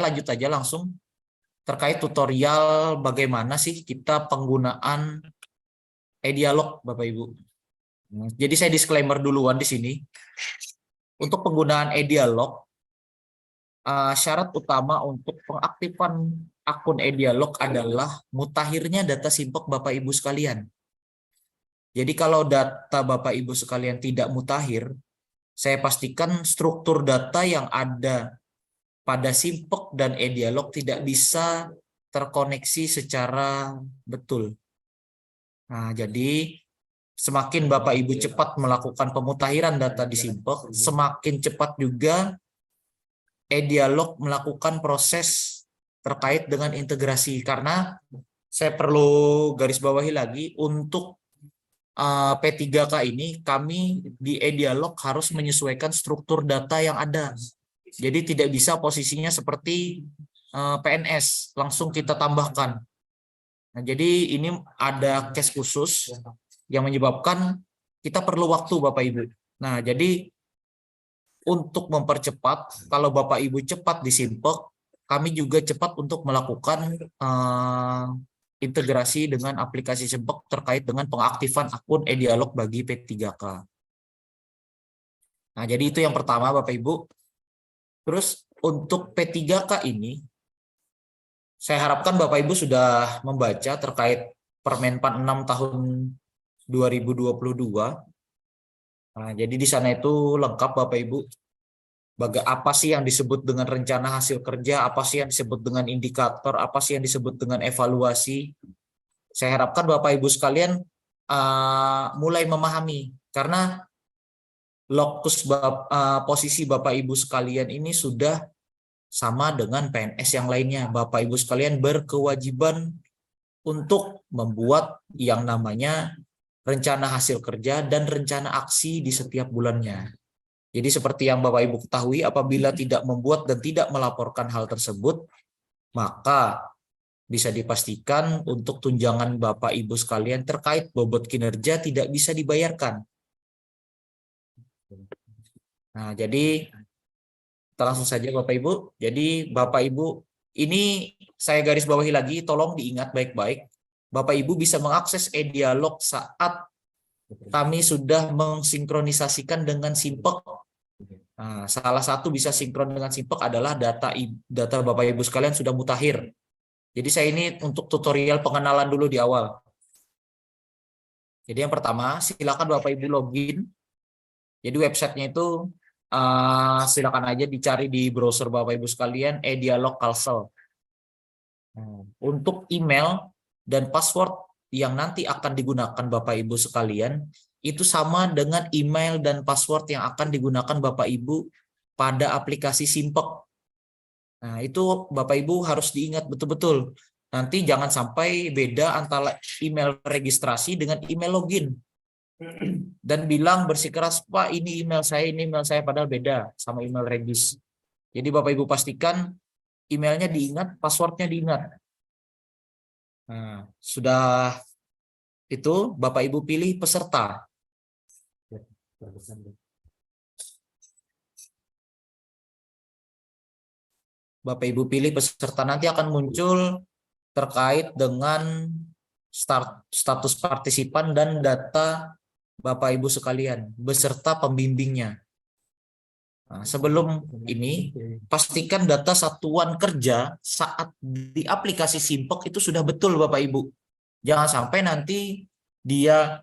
lanjut aja langsung terkait tutorial bagaimana sih kita penggunaan e-dialog, Bapak Ibu. Jadi saya disclaimer duluan di sini. Untuk penggunaan e-dialog, syarat utama untuk pengaktifan akun e-dialog adalah mutakhirnya data simpek Bapak Ibu sekalian. Jadi kalau data Bapak Ibu sekalian tidak mutakhir, saya pastikan struktur data yang ada pada simpek dan e-dialog tidak bisa terkoneksi secara betul. Nah, jadi semakin Bapak Ibu cepat melakukan pemutakhiran data di simpek, semakin cepat juga e-dialog melakukan proses terkait dengan integrasi. Karena saya perlu garis bawahi lagi, untuk P3K ini kami di e-dialog harus menyesuaikan struktur data yang ada. Jadi tidak bisa posisinya seperti PNS, langsung kita tambahkan. Nah, jadi ini ada case khusus yang menyebabkan kita perlu waktu, Bapak Ibu. Nah, jadi untuk mempercepat, kalau Bapak Ibu cepat di simpek, kami juga cepat untuk melakukan integrasi dengan aplikasi simpek terkait dengan pengaktifan akun e-dialog bagi P3K. Nah, jadi itu yang pertama, Bapak Ibu. Terus untuk P3K ini, saya harapkan Bapak Ibu sudah membaca terkait Permenpan 6 tahun 2022. Nah, jadi di sana itu lengkap Bapak Ibu. Apa sih yang disebut dengan rencana hasil kerja, apa sih yang disebut dengan indikator, apa sih yang disebut dengan evaluasi. Saya harapkan Bapak Ibu sekalian mulai memahami, karena posisi Bapak Ibu sekalian ini sudah sama dengan PNS yang lainnya. Bapak Ibu sekalian berkewajiban untuk membuat yang namanya rencana hasil kerja dan rencana aksi di setiap bulannya. Jadi seperti yang Bapak Ibu ketahui, apabila tidak membuat dan tidak melaporkan hal tersebut, maka bisa dipastikan untuk tunjangan Bapak Ibu sekalian terkait bobot kinerja tidak bisa dibayarkan. Nah, jadi kita langsung saja Bapak Ibu. Jadi Bapak Ibu, ini saya garis bawahi lagi, tolong diingat baik-baik. Bapak Ibu bisa mengakses e-dialog saat kami sudah mensinkronisasikan dengan simpek. Nah, salah satu bisa sinkron dengan simpek adalah data Bapak Ibu sekalian sudah mutakhir. Jadi saya ini untuk tutorial pengenalan dulu di awal. Jadi yang pertama, silakan Bapak Ibu login. Jadi websitenya itu silakan aja dicari di browser Bapak Ibu sekalian, e-dialog Kalsel. Untuk email dan password yang nanti akan digunakan Bapak Ibu sekalian, itu sama dengan email dan password yang akan digunakan Bapak Ibu pada aplikasi simpek. Nah, itu Bapak Ibu harus diingat betul-betul. Nanti jangan sampai beda antara email registrasi dengan email login. Dan bilang bersikeras, Pak ini email saya, padahal beda sama email regis. Jadi Bapak Ibu pastikan emailnya diingat, passwordnya diingat. Nah, sudah itu Bapak Ibu pilih peserta. Bapak Ibu pilih peserta, nanti akan muncul terkait dengan status partisipan dan data Bapak Ibu sekalian beserta pembimbingnya. Nah, sebelum ini, pastikan data satuan kerja saat di aplikasi simpek itu sudah betul Bapak Ibu. Jangan sampai nanti dia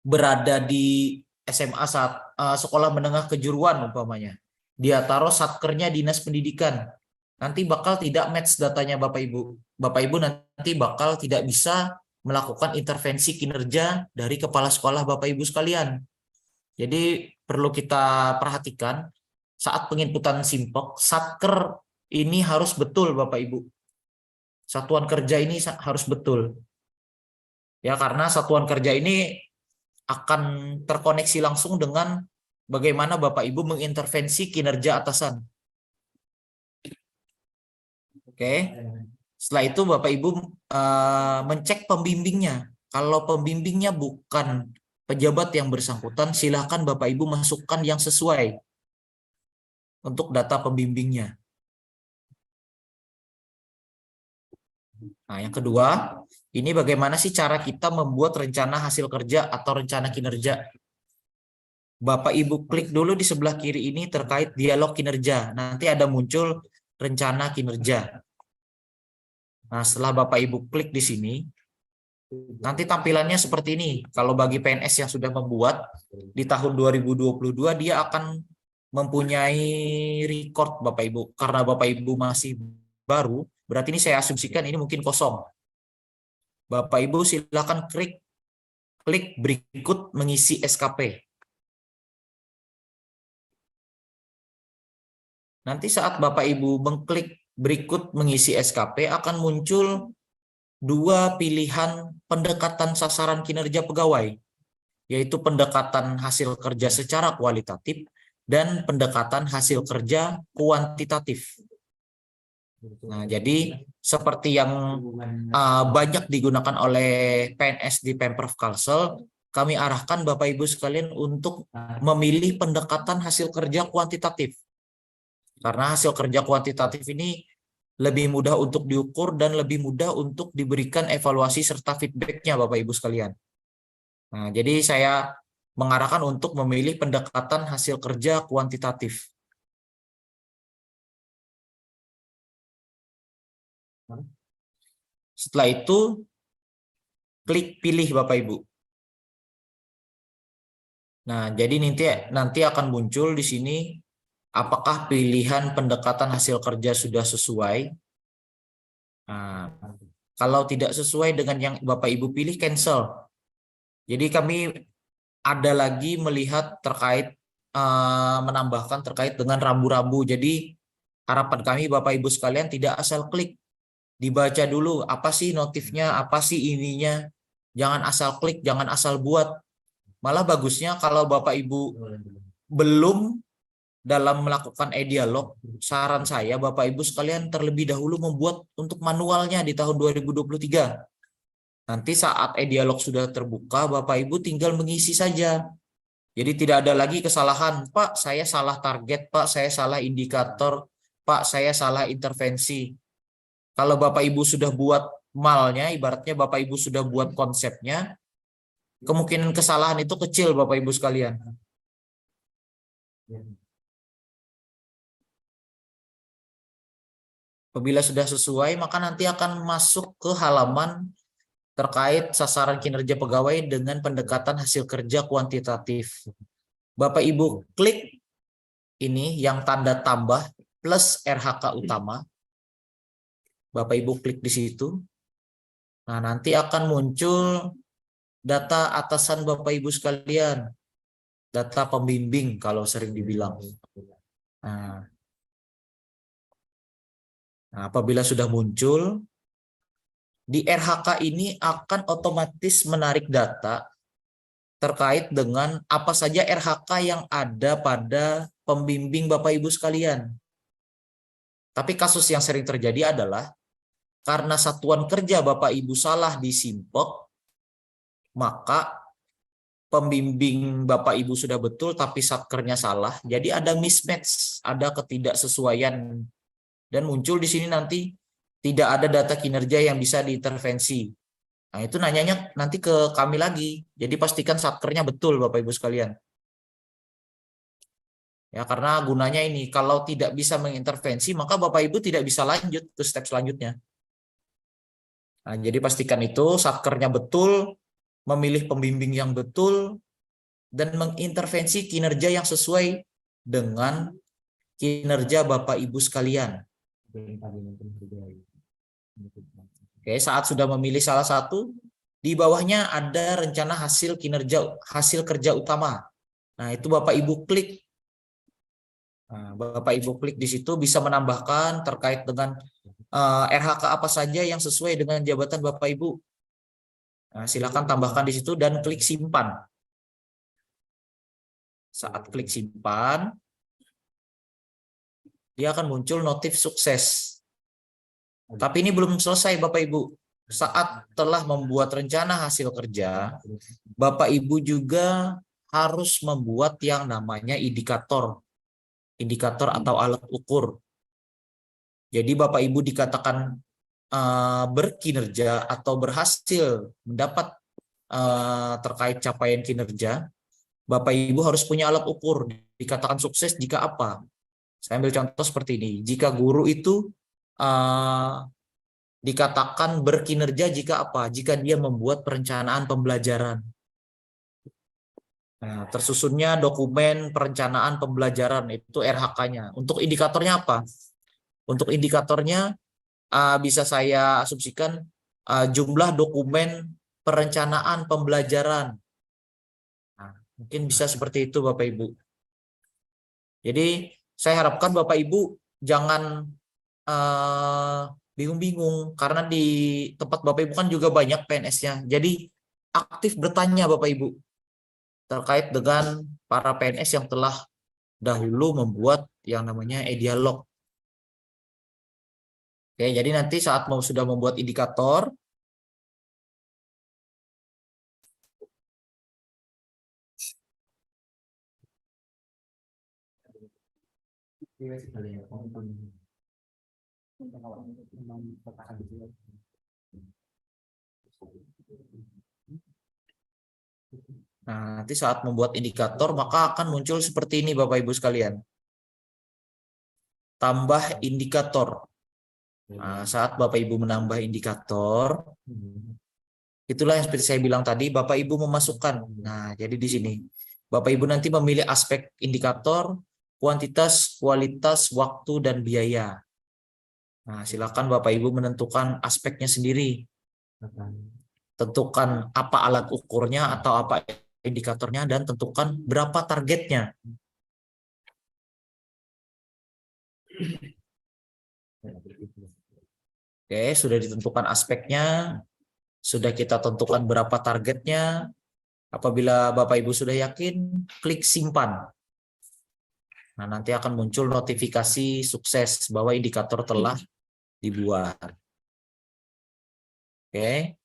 berada di SMA sekolah menengah kejuruan umpamanya. Dia taruh satkernya dinas pendidikan. Nanti bakal tidak match datanya Bapak Ibu. Bapak Ibu nanti bakal tidak bisa melakukan intervensi kinerja dari kepala sekolah Bapak Ibu sekalian. Jadi perlu kita perhatikan saat penginputan simpek, satker ini harus betul Bapak Ibu. Satuan kerja ini harus betul. Ya, karena satuan kerja ini akan terkoneksi langsung dengan bagaimana Bapak Ibu mengintervensi kinerja atasan. Oke. Setelah itu Bapak Ibu mencek pembimbingnya. Kalau pembimbingnya bukan pejabat yang bersangkutan, silakan Bapak Ibu masukkan yang sesuai untuk data pembimbingnya. Nah, yang kedua, ini bagaimana sih cara kita membuat rencana hasil kerja atau rencana kinerja. Bapak Ibu klik dulu di sebelah kiri ini terkait dialog kinerja. Nanti ada muncul rencana kinerja. Nah, setelah Bapak Ibu klik di sini, nanti tampilannya seperti ini. Kalau bagi PNS yang sudah membuat di tahun 2022, dia akan mempunyai record Bapak Ibu. Karena Bapak Ibu masih baru, berarti ini saya asumsikan ini mungkin kosong. Bapak Ibu silakan klik berikut mengisi SKP. Nanti saat Bapak Ibu mengklik berikut mengisi SKP akan muncul dua pilihan pendekatan sasaran kinerja pegawai, yaitu pendekatan hasil kerja secara kualitatif dan pendekatan hasil kerja kuantitatif. Nah, jadi seperti yang banyak digunakan oleh PNS di Pemprov Kalsel, kami arahkan Bapak Ibu sekalian untuk memilih pendekatan hasil kerja kuantitatif. Karena hasil kerja kuantitatif ini lebih mudah untuk diukur dan lebih mudah untuk diberikan evaluasi serta feedback-nya Bapak Ibu sekalian. Nah, jadi saya mengarahkan untuk memilih pendekatan hasil kerja kuantitatif. Setelah itu, klik pilih Bapak Ibu. Nah, jadi nanti akan muncul di sini apakah pilihan pendekatan hasil kerja sudah sesuai. Nah, kalau tidak sesuai dengan yang Bapak Ibu pilih, cancel. Jadi kami ada lagi melihat terkait menambahkan terkait dengan rambu-rambu. Jadi harapan kami Bapak Ibu sekalian tidak asal klik, dibaca dulu apa sih notifnya, apa sih ininya. Jangan asal klik, jangan asal buat. Malah bagusnya kalau Bapak Ibu belum dalam melakukan e-dialog, saran saya Bapak Ibu sekalian terlebih dahulu membuat untuk manualnya di tahun 2023. Nanti saat e-dialog sudah terbuka, Bapak Ibu tinggal mengisi saja. Jadi tidak ada lagi kesalahan, Pak saya salah target, Pak saya salah indikator, Pak saya salah intervensi. Kalau Bapak Ibu sudah buat malnya, ibaratnya Bapak Ibu sudah buat konsepnya, kemungkinan kesalahan itu kecil Bapak Ibu sekalian. Apabila sudah sesuai, maka nanti akan masuk ke halaman terkait sasaran kinerja pegawai dengan pendekatan hasil kerja kuantitatif. Bapak Ibu klik ini yang tanda tambah plus RHK utama. Bapak Ibu klik di situ. Nah, nanti akan muncul data atasan Bapak Ibu sekalian. Data pembimbing kalau sering dibilang. Nah, apabila sudah muncul, di RHK ini akan otomatis menarik data terkait dengan apa saja RHK yang ada pada pembimbing Bapak Ibu sekalian. Tapi kasus yang sering terjadi adalah karena satuan kerja Bapak Ibu salah di Simpek, maka pembimbing Bapak Ibu sudah betul tapi satkernya salah. Jadi ada mismatch, ada ketidaksesuaian dan muncul di sini nanti tidak ada data kinerja yang bisa diintervensi. Nah, itu nanyanya nanti ke kami lagi. Jadi pastikan satkernya betul Bapak Ibu sekalian. Ya, karena gunanya ini kalau tidak bisa mengintervensi maka Bapak Ibu tidak bisa lanjut ke step selanjutnya. Nah, jadi pastikan itu satkernya betul, memilih pembimbing yang betul dan mengintervensi kinerja yang sesuai dengan kinerja Bapak Ibu sekalian. Oke, saat sudah memilih salah satu, di bawahnya ada rencana hasil kerja utama. Nah, itu Bapak Ibu klik. Nah, Bapak Ibu klik di situ bisa menambahkan terkait dengan RHK apa saja yang sesuai dengan jabatan Bapak Ibu. Nah, silakan tambahkan di situ dan klik simpan. Saat klik simpan, dia akan muncul notif sukses. Tapi ini belum selesai Bapak Ibu. Saat telah membuat rencana hasil kerja, Bapak Ibu juga harus membuat yang namanya indikator atau alat ukur. Jadi Bapak Ibu dikatakan berkinerja atau berhasil mendapat terkait capaian kinerja, Bapak Ibu harus punya alat ukur. Dikatakan sukses jika apa? Saya ambil contoh seperti ini. Jika guru itu dikatakan berkinerja jika apa? Jika dia membuat perencanaan pembelajaran. Nah, tersusunnya dokumen perencanaan pembelajaran itu RHK-nya. Untuk indikatornya apa? Untuk indikatornya bisa saya asumsikan jumlah dokumen perencanaan pembelajaran. Nah, mungkin bisa seperti itu Bapak Ibu. Jadi saya harapkan Bapak Ibu jangan bingung-bingung karena di tempat Bapak Ibu kan juga banyak PNS-nya. Jadi aktif bertanya Bapak Ibu terkait dengan para PNS yang telah dahulu membuat yang namanya e-dialog. Oke, jadi nanti saat sudah membuat indikator, nah, nanti saat membuat indikator maka akan muncul seperti ini Bapak Ibu sekalian. Tambah indikator. Nah, saat Bapak Ibu menambah indikator, itulah yang seperti saya bilang tadi, Bapak Ibu memasukkan. Nah, jadi di sini Bapak Ibu nanti memilih aspek indikator, kuantitas, kualitas, waktu, dan biaya. Nah, silakan Bapak Ibu menentukan aspeknya sendiri. Tentukan apa alat ukurnya atau apa indikatornya dan tentukan berapa targetnya. Oke, sudah ditentukan aspeknya, sudah kita tentukan berapa targetnya. Apabila Bapak Ibu sudah yakin, klik simpan. Nah, nanti akan muncul notifikasi sukses bahwa indikator telah dibuat. Oke.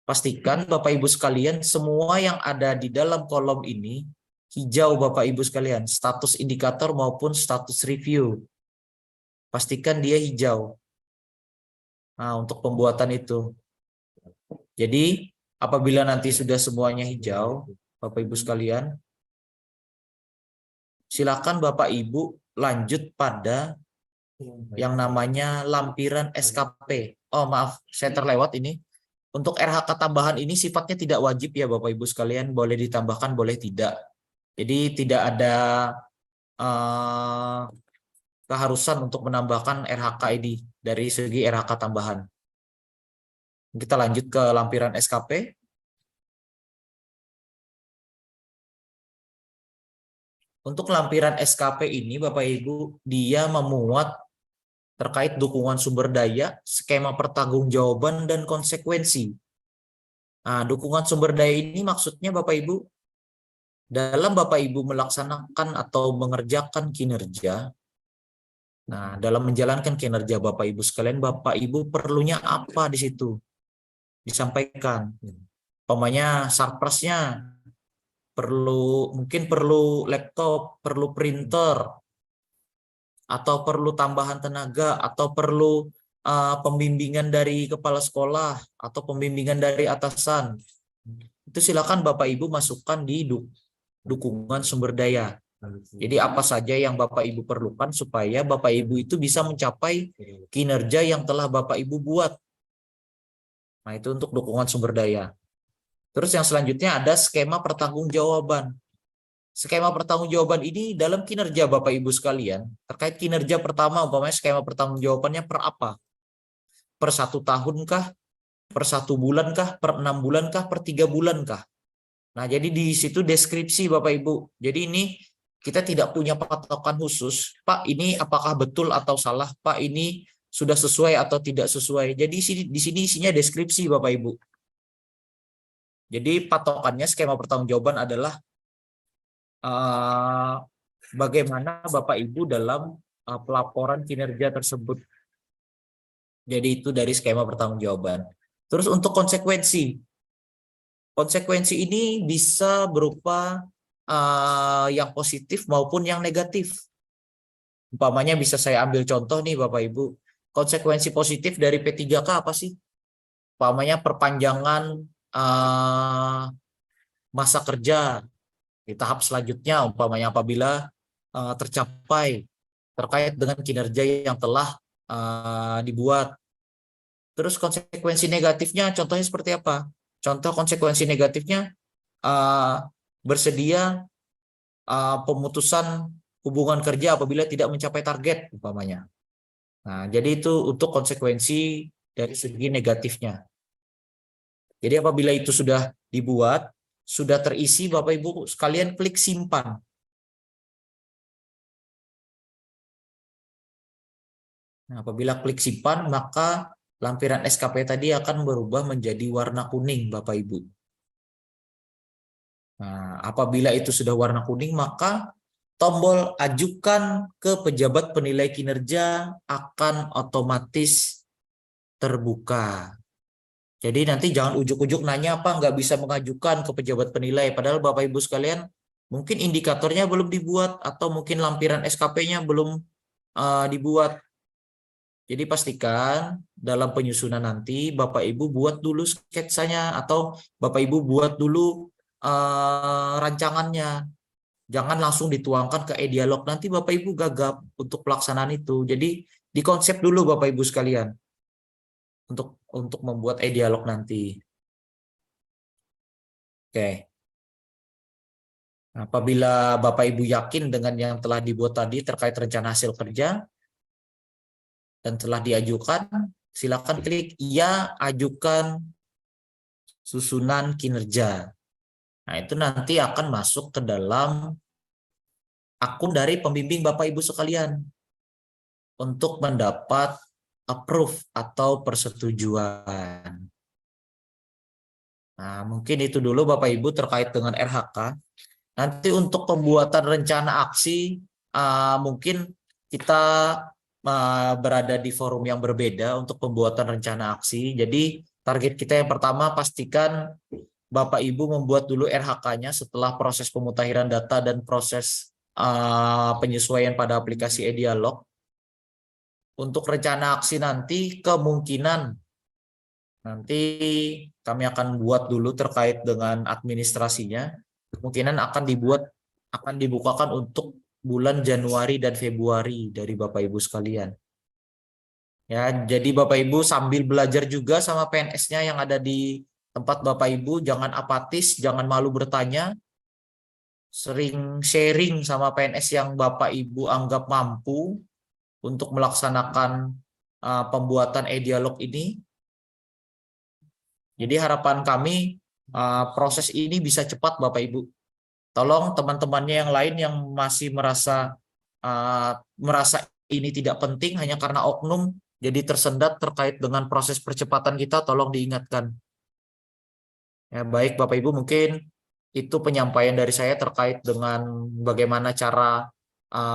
Pastikan Bapak Ibu sekalian semua yang ada di dalam kolom ini hijau Bapak Ibu sekalian, status indikator maupun status review. Pastikan dia hijau. Nah, untuk pembuatan itu. Jadi, apabila nanti sudah semuanya hijau, Bapak Ibu sekalian, silakan Bapak Ibu lanjut pada yang namanya lampiran SKP. Oh, maaf, saya terlewat ini. Untuk RHK tambahan ini sifatnya tidak wajib ya Bapak Ibu sekalian, boleh ditambahkan, boleh tidak. Jadi tidak ada keharusan untuk menambahkan RHK ini dari segi RHK tambahan. Kita lanjut ke lampiran SKP. Untuk lampiran SKP ini Bapak Ibu, dia memuat terkait dukungan sumber daya, skema pertanggungjawaban, dan konsekuensi. Nah, dukungan sumber daya ini maksudnya Bapak Ibu, dalam Bapak Ibu melaksanakan atau mengerjakan kinerja, nah, dalam menjalankan kinerja Bapak Ibu sekalian, Bapak Ibu perlunya apa di situ? Disampaikan. Umpamanya sarpresnya mungkin perlu laptop, perlu printer, atau perlu tambahan tenaga, atau perlu pembimbingan dari kepala sekolah atau pembimbingan dari atasan. Itu silakan Bapak Ibu masukkan di dukungan sumber daya. Jadi apa saja yang Bapak Ibu perlukan supaya Bapak Ibu itu bisa mencapai kinerja yang telah Bapak Ibu buat. Nah, itu untuk dukungan sumber daya. Terus yang selanjutnya ada skema pertanggungjawaban. Skema pertanggungjawaban ini dalam kinerja Bapak Ibu sekalian, terkait kinerja pertama, umpamanya skema pertanggungjawabannya per apa? Per 1 tahun kah? Per 1 bulan kah? Per 6 bulan kah? Per 3 bulan kah? Nah, jadi di situ deskripsi Bapak Ibu. Jadi ini kita tidak punya patokan khusus. Pak, ini apakah betul atau salah? Pak, ini sudah sesuai atau tidak sesuai? Jadi di sini isinya deskripsi Bapak Ibu. Jadi patokannya skema pertanggungjawaban adalah bagaimana Bapak Ibu dalam pelaporan kinerja tersebut. Jadi itu dari skema pertanggungjawaban. Terus untuk konsekuensi. Konsekuensi ini bisa berupa yang positif maupun yang negatif. Umpamanya bisa saya ambil contoh nih Bapak Ibu. konsekuensi positif dari P3K apa sih? Umpamanya perpanjangan masa kerja di tahap selanjutnya, umpamanya apabila tercapai terkait dengan kinerja yang telah dibuat. Terus konsekuensi negatifnya contohnya seperti apa? Contoh konsekuensi negatifnya bersedia pemutusan hubungan kerja apabila tidak mencapai target umpamanya. Nah, jadi itu untuk konsekuensi dari segi negatifnya. Jadi apabila itu sudah dibuat, sudah terisi, Bapak Ibu sekalian klik simpan. Nah, apabila klik simpan, maka lampiran SKP tadi akan berubah menjadi warna kuning, Bapak Ibu. Nah, apabila itu sudah warna kuning, maka tombol ajukan ke pejabat penilai kinerja akan otomatis terbuka. Jadi nanti jangan ujuk-ujuk nanya apa nggak bisa mengajukan ke pejabat penilai. Padahal Bapak Ibu sekalian mungkin indikatornya belum dibuat atau mungkin lampiran SKP-nya belum dibuat. Jadi pastikan dalam penyusunan nanti Bapak Ibu buat dulu sketsanya atau Bapak Ibu buat dulu rancangannya. Jangan langsung dituangkan ke e-dialog. Nanti Bapak Ibu gagap untuk pelaksanaan itu. Jadi dikonsep dulu Bapak Ibu sekalian untuk membuat e-dialog nanti. Oke. Nah, apabila Bapak Ibu yakin dengan yang telah dibuat tadi terkait rencana hasil kerja dan telah diajukan, silakan klik "Ya, ajukan susunan kinerja". Nah, itu nanti akan masuk ke dalam akun dari pembimbing Bapak Ibu sekalian untuk mendapat approve atau persetujuan. Nah, mungkin itu dulu Bapak Ibu terkait dengan RHK. Nanti untuk pembuatan rencana aksi, mungkin kita berada di forum yang berbeda untuk pembuatan rencana aksi. Jadi target kita yang pertama, pastikan Bapak Ibu membuat dulu RHK-nya setelah proses pemutahiran data dan proses penyesuaian pada aplikasi e-dialog. Untuk rencana aksi nanti kemungkinan nanti kami akan buat dulu terkait dengan administrasinya. Kemungkinan akan dibukakan untuk bulan Januari dan Februari dari Bapak Ibu sekalian. Ya, jadi Bapak Ibu sambil belajar juga sama PNS-nya yang ada di tempat Bapak Ibu, jangan apatis, jangan malu bertanya. Sering sharing sama PNS yang Bapak Ibu anggap mampu untuk melaksanakan pembuatan e-dialog ini. Jadi harapan kami proses ini bisa cepat Bapak Ibu. Tolong teman-temannya yang lain yang masih merasa ini tidak penting hanya karena oknum jadi tersendat terkait dengan proses percepatan kita, tolong diingatkan. Ya, baik Bapak Ibu, mungkin itu penyampaian dari saya terkait dengan bagaimana cara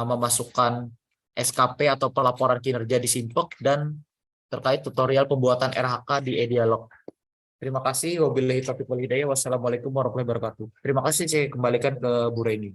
memasukkan SKP atau pelaporan kinerja di Simpek dan terkait tutorial pembuatan RHK di e-dialog. Terima kasih. Wabillahi taufiq wal hidayah. Wassalamualaikum warahmatullahi wabarakatuh. Terima kasih. Saya kembalikan ke Bu Reni.